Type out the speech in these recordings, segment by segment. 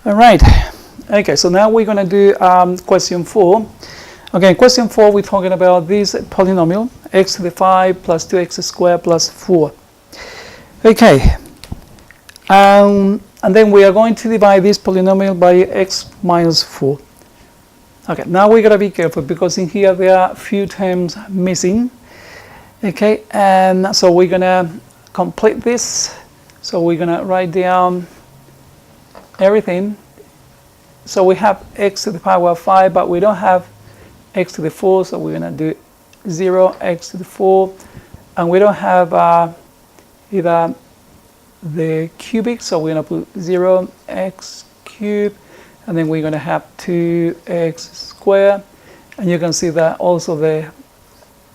All right. Okay, so now we're going to do question 4. Okay, question 4, we're talking about this polynomial, x to the 5 plus 2x squared plus 4. Okay, and then we are going to divide this polynomial by x minus 4. Okay, now we got to be careful because in here there are a few terms missing. Okay, and so we're going to complete this. So we're going to write down everything. So we have x to the power 5, but we don't have x to the 4, so we're going to do 0x to the 4. And we don't have either the cubic, so we're going to put 0x cubed. And then we're going to have 2x squared. And you can see that also the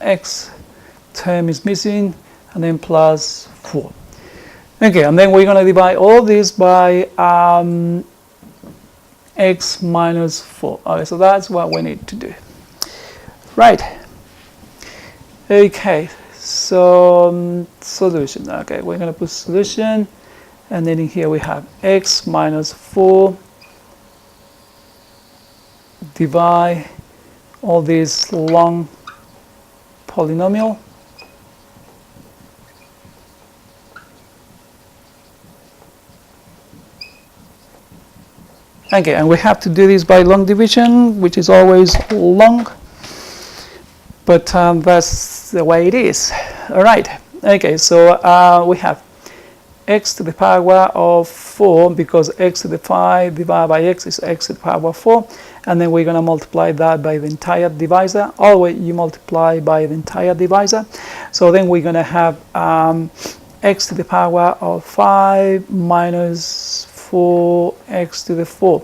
x term is missing, and then plus 4. Okay, and then we're going to divide all this by x minus 4. Okay, so that's what we need to do. Right. Okay, so solution. Okay, we're going to put solution, and then in here we have x minus 4 divide all this long polynomial. Okay, and we have to do this by long division, which is always long, but that's the way it is. All right. Okay, so we have x to the power of 4, because x to the 5 divided by x is x to the power of 4, and then we're going to multiply that by the entire divisor. Always you multiply by the entire divisor. So then we're going to have x to the power of 5 minus 4x to the 4.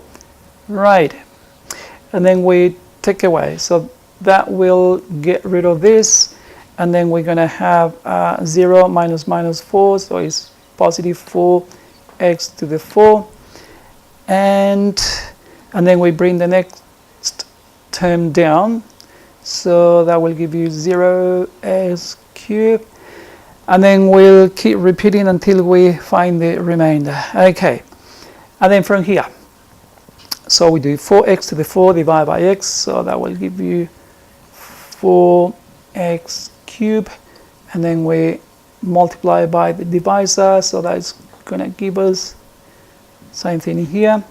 Right. And then we take away. So that will get rid of this. And then we're going to have 0 minus minus 4. So it's positive 4x to the 4. And then we bring the next term down. So that will give you 0x cubed. And then we'll keep repeating until we find the remainder. Okay. And then from here, so we do 4x to the 4 divided by x, so that will give you 4x cubed, and then we multiply by the divisor, so that's going to give us same thing in here,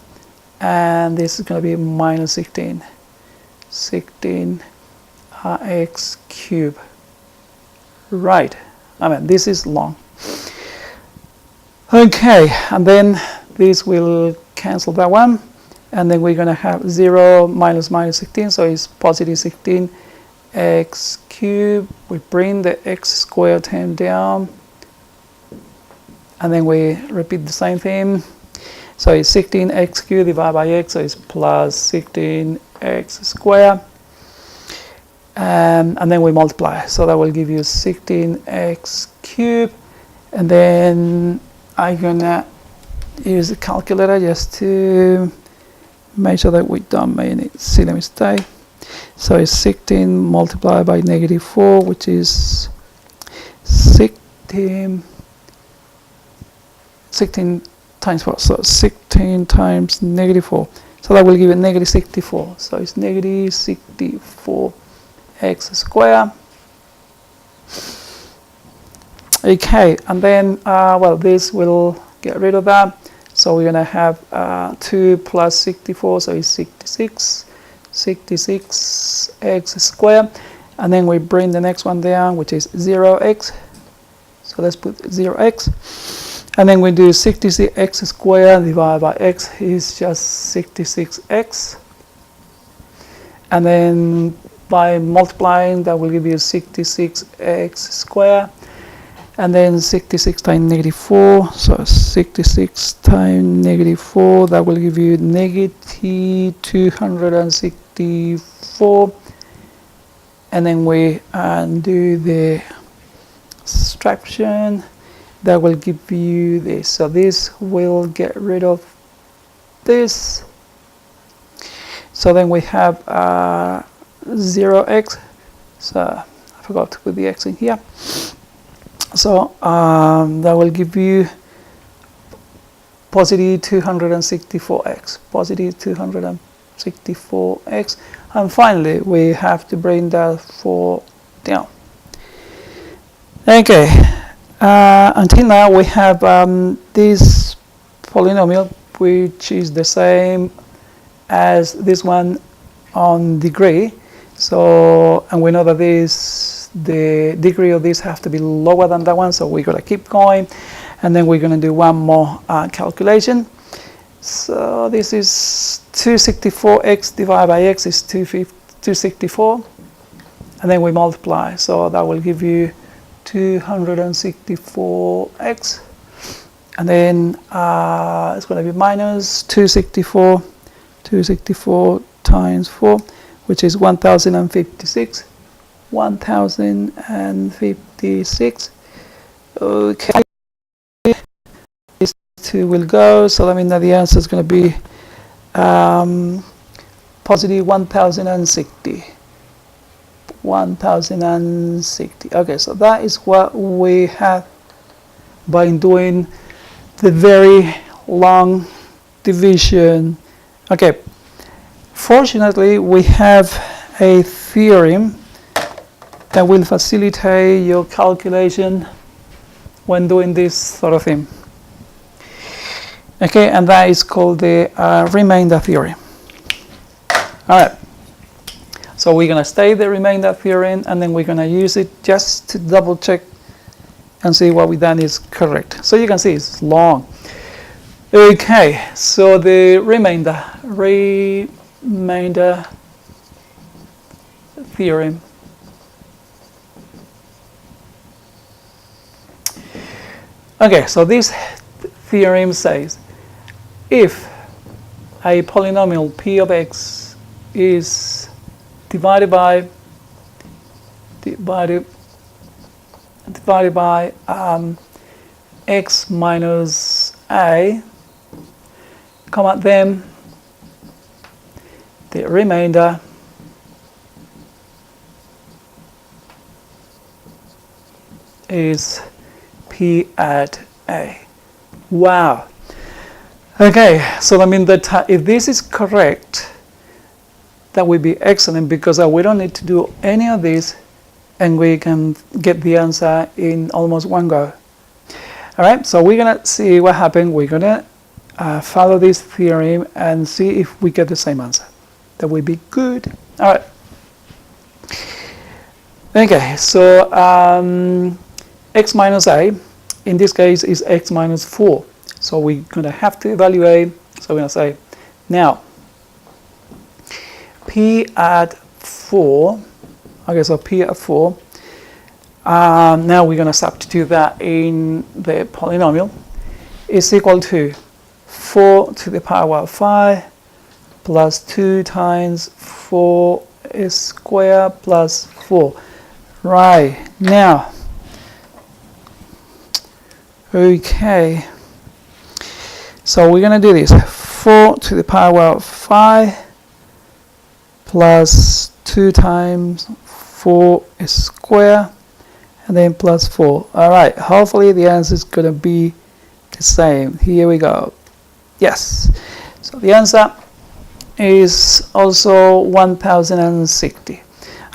and this is going to be minus 16x cubed. Right, I mean this is long. Okay, and then this will cancel that one, and then we're going to have 0 minus minus 16, so it's positive 16x cubed. We bring the x squared term down, and then we repeat the same thing. So it's 16x cubed divided by x, so it's plus 16x squared. And then we multiply, so that will give you 16x cubed, and then I'm going to use the calculator just to make sure that we don't make any silly mistake. So it's 16 multiplied by negative 4, which is 16 times 4. So 16 times negative 4. So that will give it negative 64. So it's negative 64x squared. Okay, and then, well, this will get rid of that. So we're going to have 2 plus 64, so it's 66x squared. And then we bring the next one down, which is 0x. So let's put 0x. And then we do 66x squared divided by x is just 66x. And then by multiplying, that will give you 66x squared. And then 66 times negative 4, so 66 times negative 4, that will give you negative 264. And then we do the subtraction, that will give you this. So this will get rid of this. So then we have 0x, so I forgot to put the x in here. So that will give you positive 264x, positive 264x, and finally we have to bring that 4 down. Okay, until now we have this polynomial which is the same as this one on degree. So, and we know that the degree of this has to be lower than that one, so we're going to keep going, and then we're going to do one more calculation. So this is 264x divided by x is 264, and then we multiply, so that will give you 264x, and then it's going to be minus 264 times 4, which is 1056. 1056. Okay, these two will go, so that means that the answer is going to be positive 1060. 1060. Okay, so that is what we have by doing the very long division. Okay, fortunately we have a theorem that will facilitate your calculation when doing this sort of thing. Okay, and that is called the remainder theorem. All right, so we're going to state the remainder theorem, and then we're going to use it just to double check and see what we done is correct. So you can see it's long. Okay, so the remainder theorem. Okay, so this theorem says if a polynomial p of x is divided by x minus a, comma, then the remainder is p at a. Wow. Okay, so I mean that if this is correct, that would be excellent, because we don't need to do any of this, and we can get the answer in almost one go. All right, so we're gonna see what happened. We're gonna follow this theorem and see if we get the same answer. That would be good. All right. Okay, so x minus a, in this case, is x minus 4. So we're going to have to evaluate. So we're going to say, now, p at 4, okay, so p at 4, now we're going to substitute that in the polynomial, is equal to 4 to the power of 5 plus 2 times 4 squared plus 4. Right, now, okay, so we're going to do this. 4 to the power of 5 plus 2 times 4 squared, and then plus 4. All right, hopefully the answer is going to be the same. Here we go. Yes, so the answer is also 1060.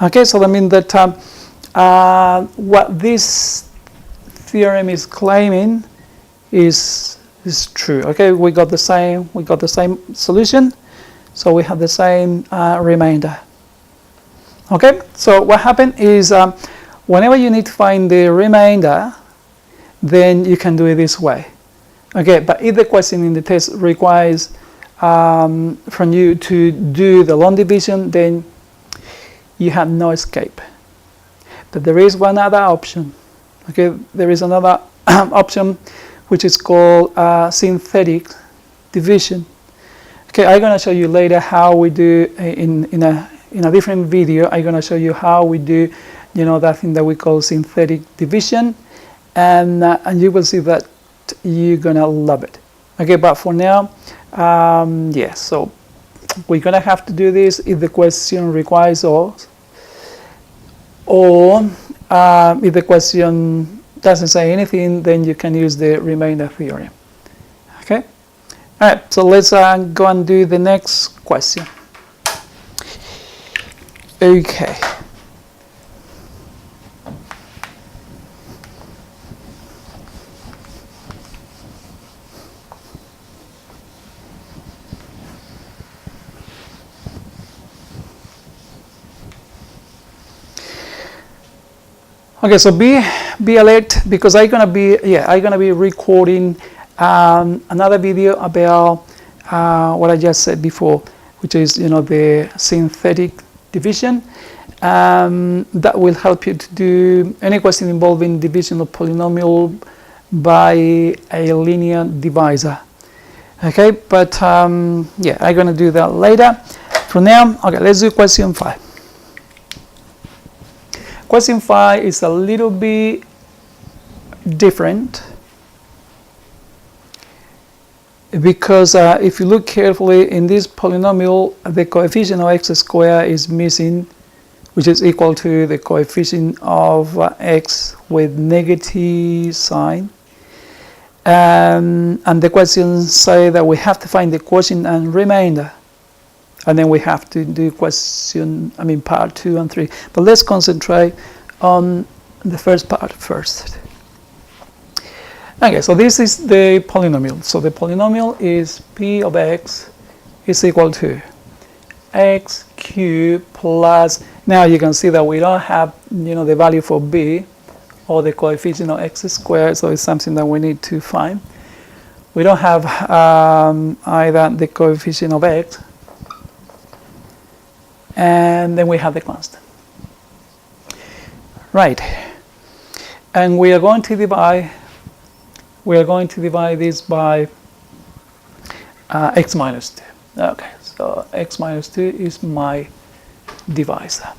Okay, so that means that what this theorem is claiming is true. Okay, we got the same solution, so we have the same remainder. Okay, so what happened is whenever you need to find the remainder, then you can do it this way. Okay, but if the question in the test requires from you to do the long division, then you have no escape. But there is one other option. Okay, there is another option which is called synthetic division. Okay, I'm going to show you later how we do in a different video. I'm going to show you how we do, that thing that we call synthetic division, and you will see that you're going to love it. Okay, but for now, yes, so we're going to have to do this if the question requires us, or if the question doesn't say anything, then you can use the remainder theorem. Okay, All right, so let's go and do the next question. Okay. Okay, so be alert, because I'm gonna be recording another video about what I just said before, which is the synthetic division. That will help you to do any question involving division of polynomial by a linear divisor. Okay, but I'm gonna do that later. For now, okay, let's do question 5. Question 5 is a little bit different, because if you look carefully in this polynomial, the coefficient of x squared is missing, which is equal to the coefficient of x with negative sign. And the questions say that we have to find the quotient and remainder. And then we have to do part 2 and 3. But let's concentrate on the first part first. Okay, so this is the polynomial. So the polynomial is p of x is equal to x cubed plus, now you can see that we don't have the value for b, or the coefficient of x squared, so it's something that we need to find. We don't have either the coefficient of x, and then we have the constant. Right. And we are going to divide this by x minus 2. Okay, so x minus 2 is my divisor.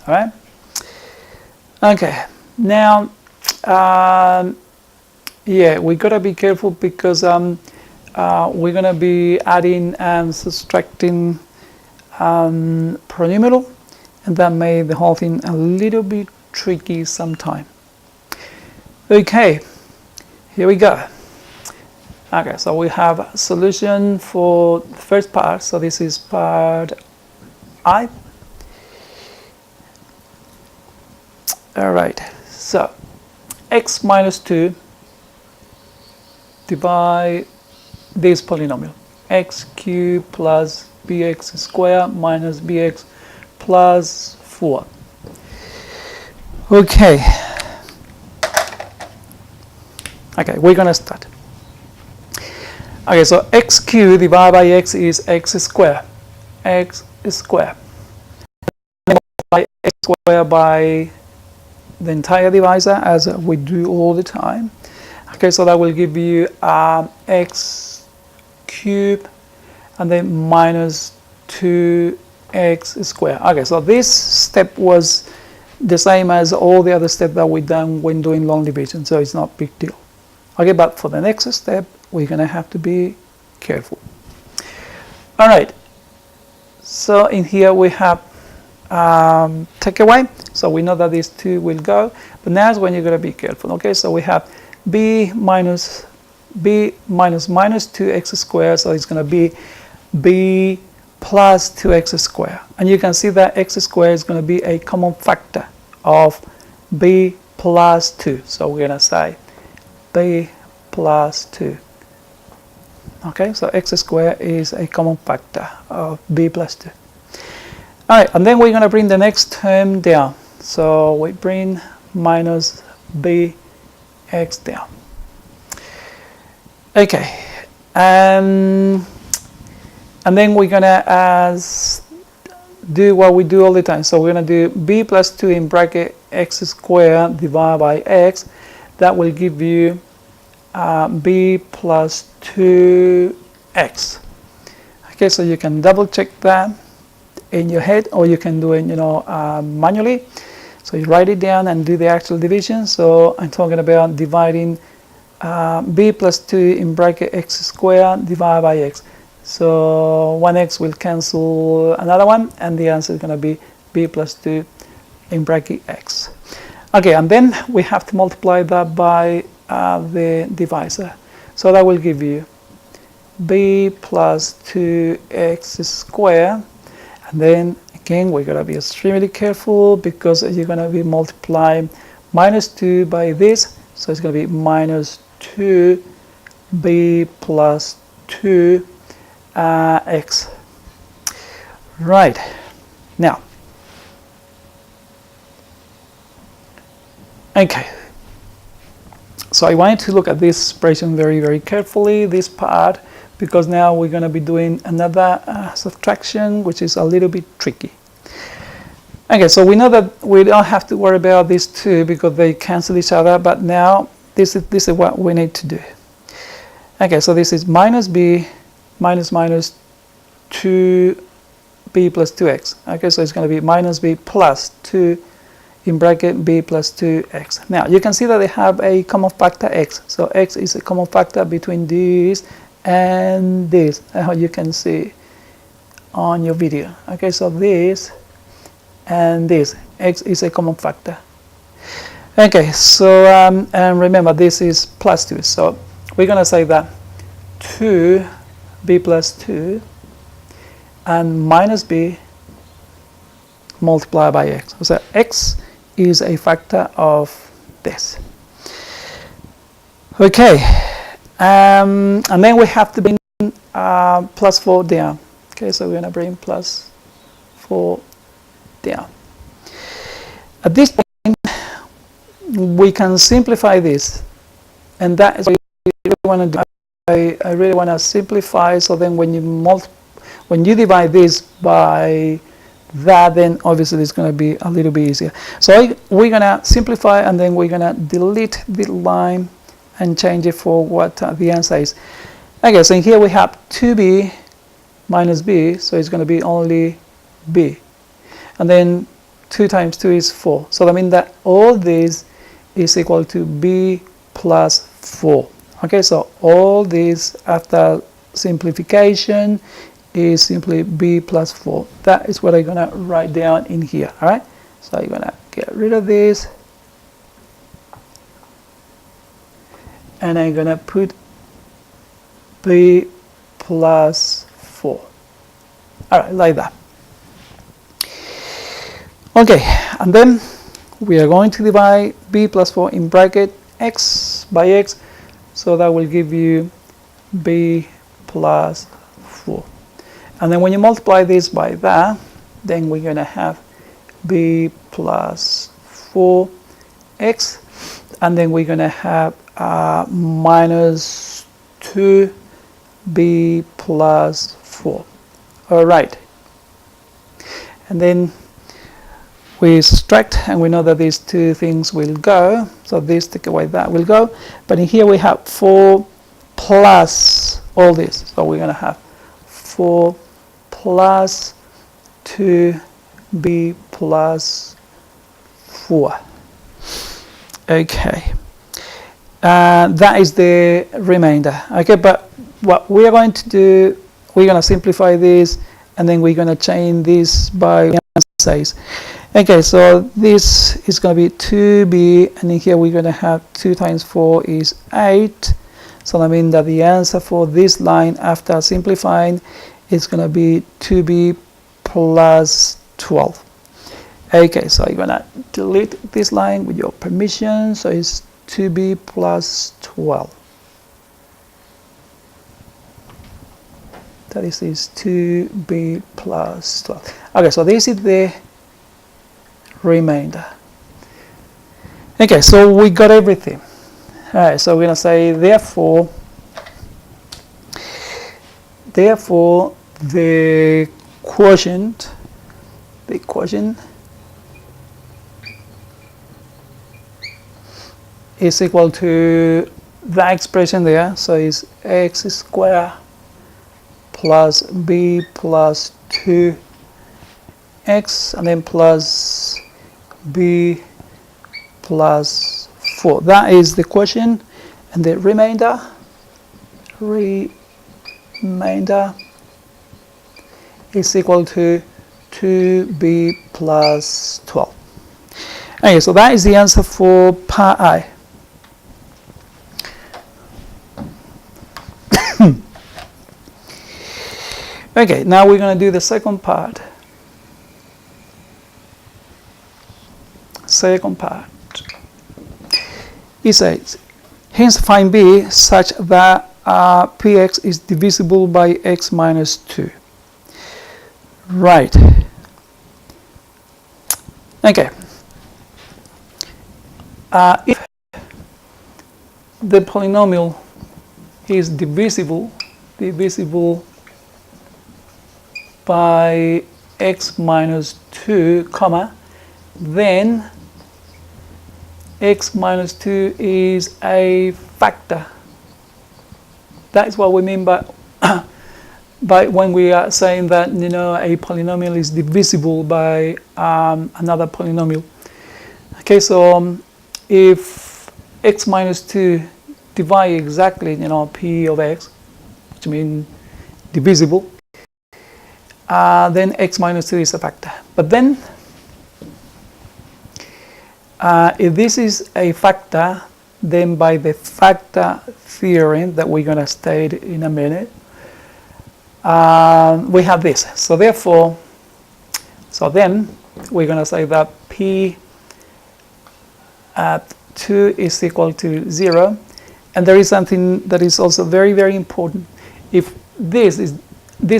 All right. Okay. Now, we gotta be careful, because we're gonna be adding and subtracting polynomial, and that made the whole thing a little bit tricky sometime. Okay, here we go. Okay, so we have a solution for the first part. So this is part I. All right, so x minus 2 divide this polynomial, x cubed plus bx squared minus bx plus 4. Okay, we're gonna start. Okay, so x cubed divided by x is x squared. X squared. By x squared by the entire divisor, as we do all the time. Okay, so that will give you x cubed and then minus 2x squared. Okay, so this step was the same as all the other steps that we've done when doing long division, so it's not a big deal. Okay, but for the next step, we're going to have to be careful. All right, so in here we have take away, so we know that these 2 will go, but now is when you're going to be careful. Okay, so we have b minus minus 2x squared, so it's going to be b plus 2x squared, and you can see that x squared is going to be a common factor of b plus 2, so we're going to say b plus 2. Okay, so x squared is a common factor of b plus 2. All right, and then we're going to bring the next term down. So we bring minus bx down. Okay, and then we're going to do what we do all the time. So we're going to do b plus 2 in bracket x squared divided by x. That will give you b plus 2x. Okay, so you can double check that in your head, or you can do it manually. So you write it down and do the actual division. So I'm talking about dividing b plus 2 in bracket x squared divided by x. So one x will cancel another one, and the answer is going to be b plus 2 in bracket x. Okay, and then we have to multiply that by the divisor. So that will give you b plus 2x squared. And then again, we're going to be extremely careful because you're going to be multiplying minus 2 by this. So it's going to be minus 2b plus 2x. Right. Now, okay. So I wanted to look at this expression very, very carefully, this part, because now we're going to be doing another subtraction, which is a little bit tricky. Okay, so we know that we don't have to worry about these two because they cancel each other, but now this is what we need to do. Okay, so this is minus b minus 2b plus 2x. Okay, so it's going to be minus b plus 2 in bracket b plus 2x. Now you can see that they have a common factor x. So x is a common factor between this and this, how you can see on your video. Okay, so this and this, x is a common factor. Okay, so and remember this is plus 2, so we're going to say that 2b plus 2 and minus b multiplied by x. So x is a factor of this. Okay, and then we have to bring plus 4 down. Okay, so we're going to bring plus 4 down. At this point, we can simplify this, and that is what I really want to do. I really want to simplify, so then when you divide this by that, then obviously it's going to be a little bit easier. So we're going to simplify, and then we're going to delete the line and change it for what the answer is. Okay, so here we have 2b minus b, so it's going to be only b. And then 2 times 2 is 4. So that means that all this is equal to b plus 4. Okay, so all this after simplification is simply b plus 4. That is what I'm going to write down in here. All right, so I'm going to get rid of this, and I'm going to put b plus 4. All right, like that. Okay, and then we are going to divide b plus 4 in bracket x by x, so that will give you b plus 4. And then when you multiply this by that, then we're going to have b plus 4x, and then we're going to have minus 2b plus 4. All right. And then we subtract, and we know that these two things will go. So this take away that will go. But in here we have 4 plus all this. So we're going to have 4 plus 2b plus 4. Okay. That is the remainder. Okay, but what we are going to do, we're going to simplify this, and then we're going to change this by size. Okay, so this is going to be 2b, and in here we're going to have 2 times 4 is 8. So that means that the answer for this line after simplifying is going to be 2b plus 12. Okay, so you're going to delete this line with your permission. So it's 2b plus 12. That is 2b plus 12. Okay, so this is the remainder. Okay, so we got everything. All right, so we're going to say therefore the quotient is equal to that expression there. So it's x squared plus b plus 2x, and then plus b plus 4. That is the quotient, and the remainder is equal to 2b plus 12. Okay, so that is the answer for part I. Okay, now we're going to do the second part. Second part. It says, hence find b such that px is divisible by x minus 2. Right. Okay. If the polynomial is divisible by x minus 2, comma, then x minus 2 is a factor. That is what we mean by by when we are saying that, you know, a polynomial is divisible by another polynomial. Okay, so if x minus 2 divide exactly, you know, p of x, which means divisible, then x minus 2 is a factor. But then, if this is a factor, then by the factor theorem that we're going to state in a minute, we have this. So therefore, then we're going to say that p at 2 is equal to 0. And there is something that is also very, very important. If this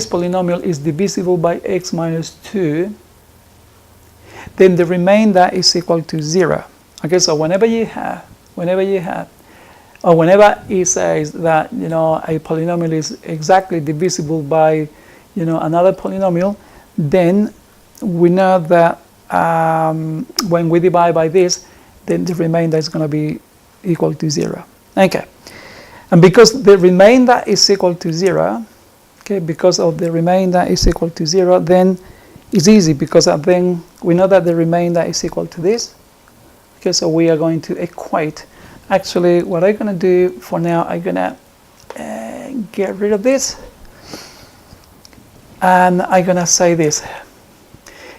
polynomial is divisible by x minus 2, then the remainder is equal to 0. Okay, so whenever it says that, you know, a polynomial is exactly divisible by, you know, another polynomial, then we know that when we divide by this, then the remainder is going to be equal to 0. Okay, and because the remainder is equal to 0, okay, because of the remainder is equal to 0, then it's easy, because then we know that the remainder is equal to this. Okay, so we are going to equate. Actually, what I'm going to do for now, I'm going to get rid of this, and I'm going to say this.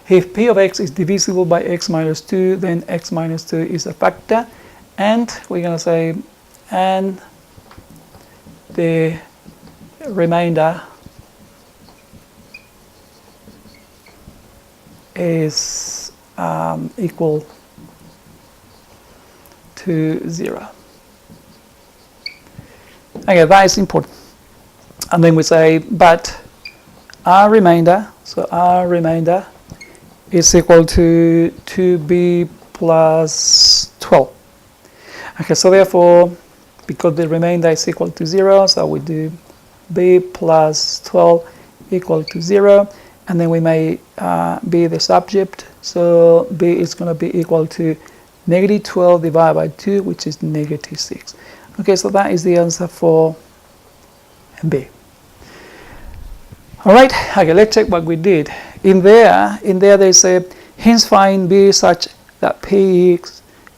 If p of x is divisible by x minus 2, then x minus 2 is a factor, and we're going to say, and the remainder is equal to 0. Okay, that is important. And then we say, but our remainder, so our remainder is equal to 2b plus 12. Okay, so therefore, because the remainder is equal to 0, so we do b plus 12 equal to 0, and then we may be the subject, so b is going to be equal to negative 12 divided by 2, which is negative 6. Okay, so that is the answer for B. All right, okay, let's check what we did. In there they say, hence find B such that P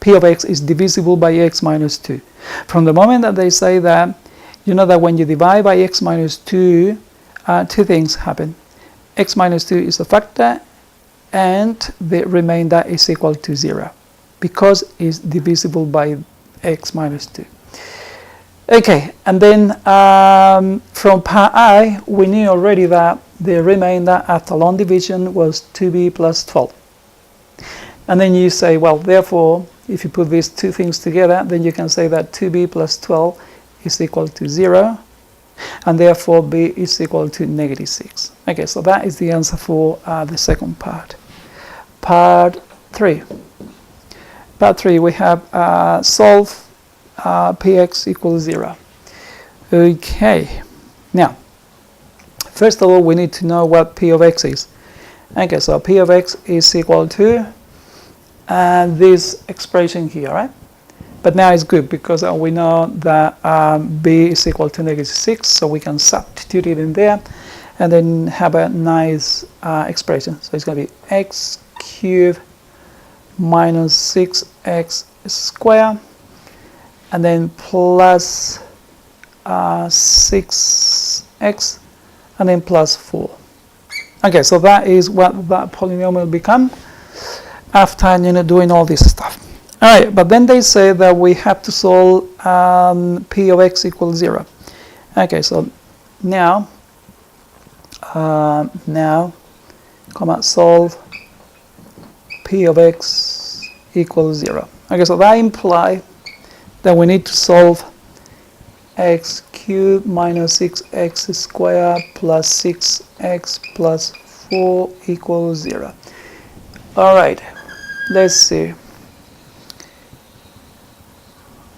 of x is divisible by x minus 2. From the moment that they say that, you know that when you divide by x minus 2, two things happen. X minus 2 is a factor, and the remainder is equal to 0, because it's divisible by x minus 2. Okay, and then from part I, we knew already that the remainder after long division was 2b plus 12. And then you say, well, therefore, if you put these two things together, then you can say that 2b plus 12 is equal to 0, and therefore b is equal to negative 6. Okay, so that is the answer for the second part. Part 3. Part 3, we have solve px equals 0. Okay, now, first of all, we need to know what p of x is. Okay, so p of x is equal to this expression here, right? But now it's good, because we know that b is equal to negative 6, so we can substitute it in there, and then have a nice expression. So it's going to be x cubed minus 6x squared, and then plus 6x, and then plus 4. Okay, so that is what that polynomial become after, you know, doing all this stuff. All right, but then they say that we have to solve p of x equals 0. Okay, so now now, solve p of x equals 0. Okay, so that implies that we need to solve x cubed minus 6x squared plus 6x plus 4 equals 0. All right, let's see.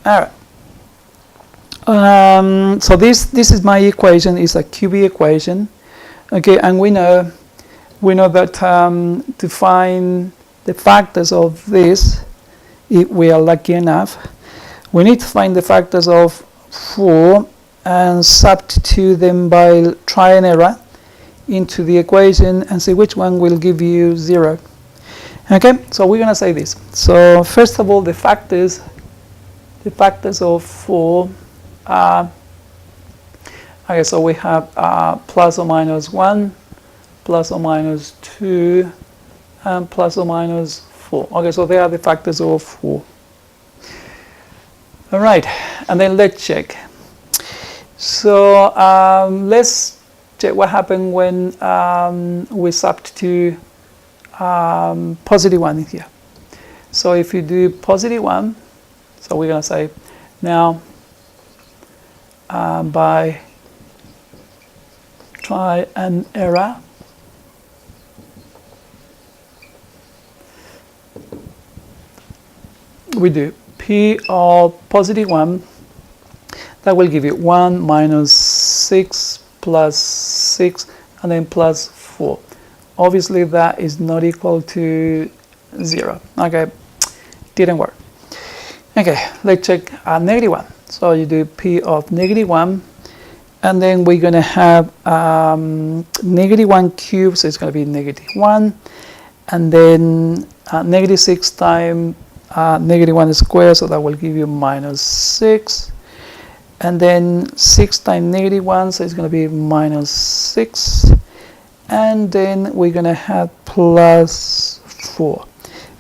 All right. So this is my equation. It's a QB equation. Okay, and we know that to find the factors of this, if we are lucky enough, we need to find the factors of 4 and substitute them by try and error into the equation and see which one will give you 0. Okay, so we're going to say this. So first of all, the factors of 4 are, okay, so we have plus or minus 1, plus or minus 2, and plus or minus 4. Okay, so they are the factors of 4. All right, and then let's check. So let's check what happened when we substitute positive 1 in here. So if you do positive 1, so we're going to say now by try and error, we do p of positive 1, that will give you 1 minus 6 plus 6 and then plus 4. Obviously that is not equal to 0. Okay, didn't work. Okay, let's check negative 1. So you do p of negative 1, and then we're going to have negative 1 cubed, so it's going to be negative 1, and then negative 6 times negative 1 squared, so that will give you minus 6, and then 6 times negative 1, so it's going to be minus 6, and then we're going to have plus 4.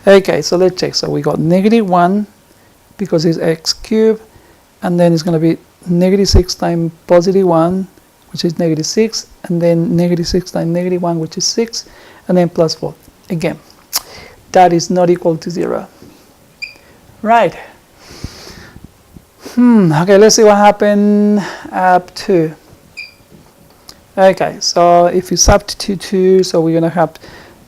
Okay, so let's check. So we got negative 1 because it's x cubed, and then it's going to be negative 6 times positive 1, which is negative 6, and then negative 6 times negative 1, which is 6, and then plus 4. Again, that is not equal to 0. Right. Okay, let's see what happened up to. Okay, so if you substitute 2, so we're going to have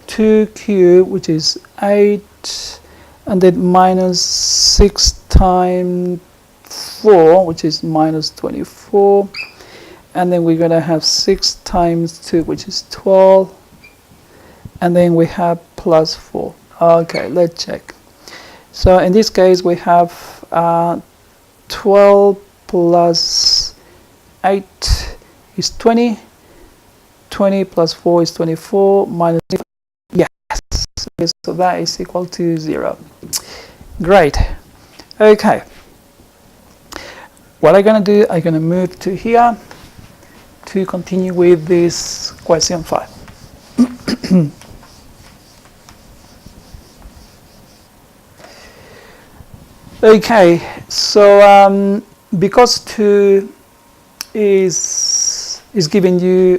2 cubed, which is 8, and then minus 6 times 4, which is minus 24, and then we're going to have 6 times 2, which is 12, and then we have plus 4. Okay, let's check. So in this case we have 12 plus 8 is 20, 20 plus 4 is 24, minus 6, yes, so that is equal to 0. Great. Okay, what I'm going to do, I'm going to move to here to continue with this question 5. Okay, so because 2 is giving you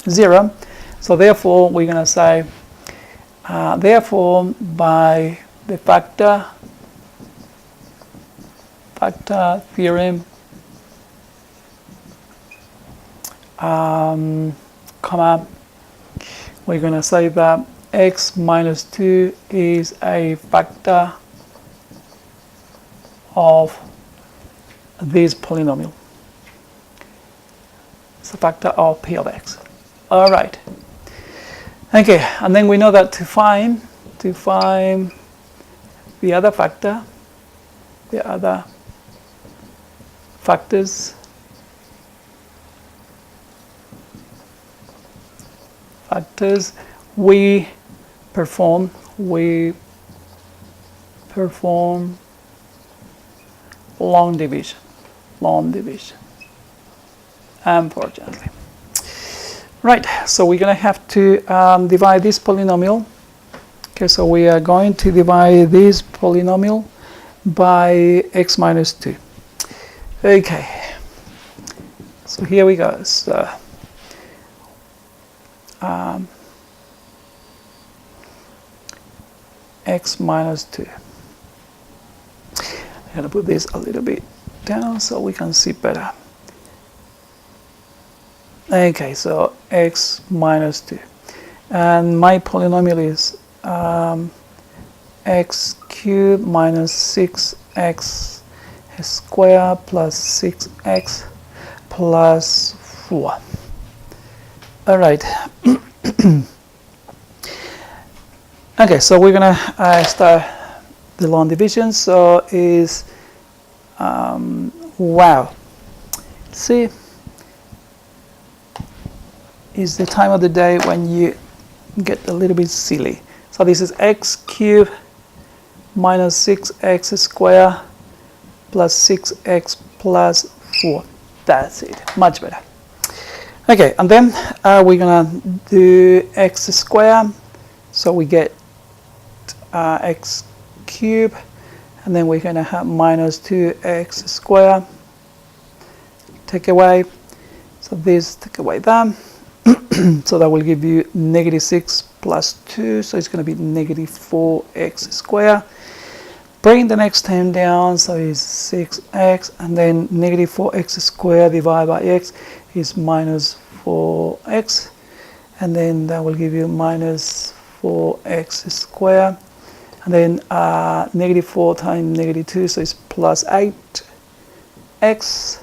0, so therefore we're going to say therefore by the factor theorem, comma, we're going to say that x minus 2 is a factor of this polynomial. It's a factor of p of x. All right. Okay, and then we know that to find the other factor, the other factors, we perform long division, unfortunately. Right, so we're going to have to divide this polynomial. Okay, so we are going to divide this polynomial by x minus 2. Okay, so here we go. So x minus 2. I'm going to put this a little bit down so we can see better. Okay, so x minus 2. And my polynomial is x cubed minus 6x squared plus 6x plus 4. All right. Okay, so we're going to start the long division. So is, wow. See, is the time of the day when you get a little bit silly. So this is x cubed minus 6x squared plus 6x plus 4. That's it. Much better. Okay, and then we're going to do x squared. So we get x cubed, and then we're going to have minus 2x squared. Take away. So this, take away that. So that will give you negative 6 plus 2. So it's going to be negative 4x squared. Bring the next term down, so it's 6x, and then negative 4x squared divided by x is minus 4x, and then that will give you minus 4x squared, and then negative 4 times negative 2, so it's plus 8x,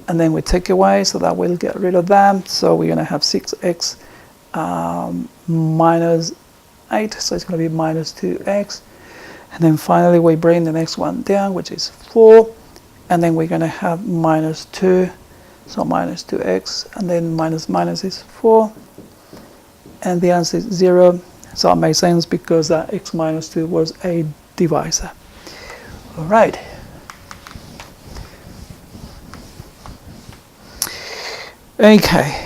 and then we take away, so that will get rid of that, so we're going to have 6x minus 8, so it's going to be minus 2x. And then finally we bring the next one down, which is 4, and then we're going to have minus 2, so minus 2x, and then minus minus is 4, and the answer is 0. So it makes sense because x minus 2 was a divisor. All right. Okay.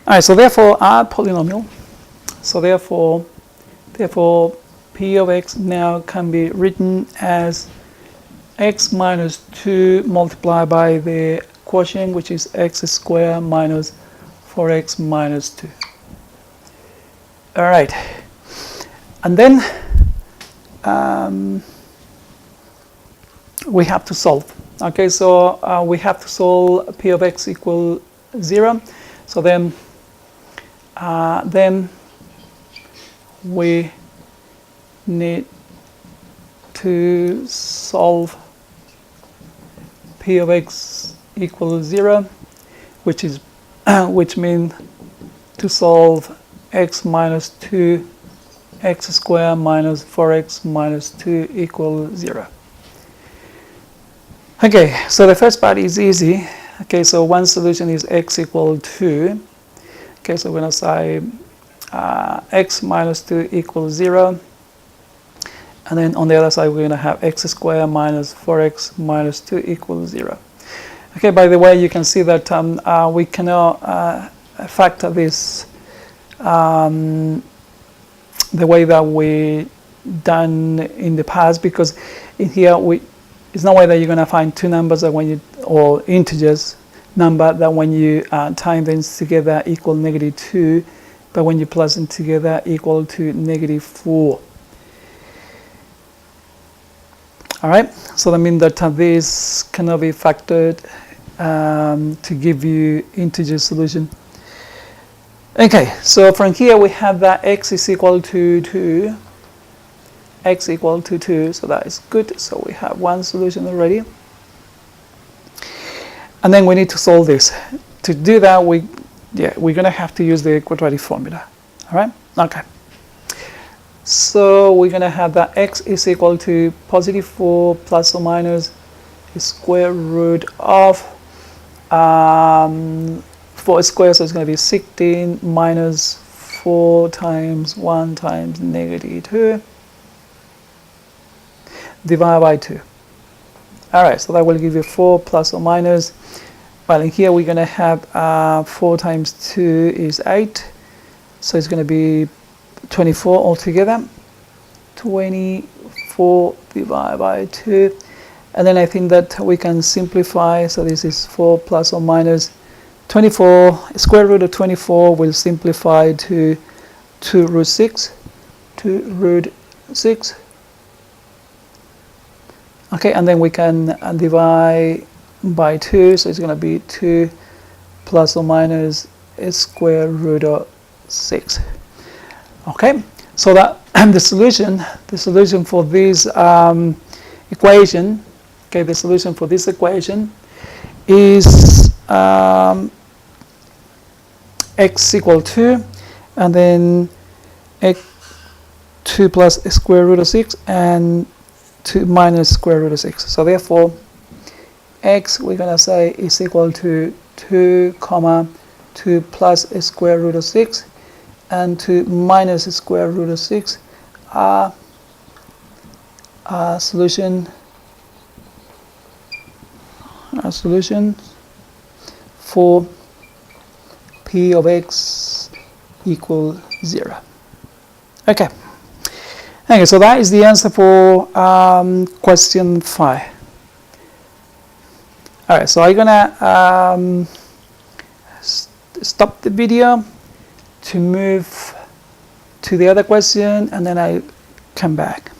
All right, so therefore our polynomial, so therefore p of x now can be written as x minus 2 multiplied by the quotient, which is x squared minus 4x minus 2. All right, and then we have to solve. Okay, so we have to solve p of x equal 0. So then we need to solve p of x equals 0, which means to solve x minus 2 x squared minus 4x minus 2 equals 0. Okay, so the first part is easy. Okay, so one solution is x equal 2. Okay, so we're going to say x minus 2 equals 0. And then on the other side, we're going to have x squared minus 4x minus 2 equals 0. Okay, by the way, you can see that we cannot factor this the way that we done in the past, because in here it's no way that you're going to find two numbers that when you, or integers number that when you time them together equal negative 2, but when you plus them together equal to negative 4. All right, so that means that this cannot be factored to give you integer solution. Okay, so from here we have that x is equal to 2. X equal to 2, so that is good. So we have one solution already. And then we need to solve this. To do that, we're going to have to use the quadratic formula. All right? Okay. So we're going to have that x is equal to positive 4 plus or minus the square root of 4 squared, so it's going to be 16 minus 4 times 1 times negative 2 divided by 2. All right, so that will give you 4 plus or minus. Well, in here we're going to have 4 times 2 is 8. So it's going to be 24 altogether. 24 divided by 2. And then I think that we can simplify. So this is 4 plus or minus 24. Square root of 24 will simplify to 2 root 6. 2 root 6. Okay, and then we can divide by 2. So it's going to be 2 plus or minus square root of 6. Okay, so that the solution for this equation, okay, the solution for this equation is x equal 2, and then x 2 plus square root of 6 and 2 minus square root of 6. So therefore, x we're going to say is equal to 2 comma 2 plus square root of 6 and 2 minus square root of 6 are a solution for p of x equal 0. Okay. Okay, so that is the answer for question 5. All right, so I'm gonna stop the video to move to the other question, and then I come back.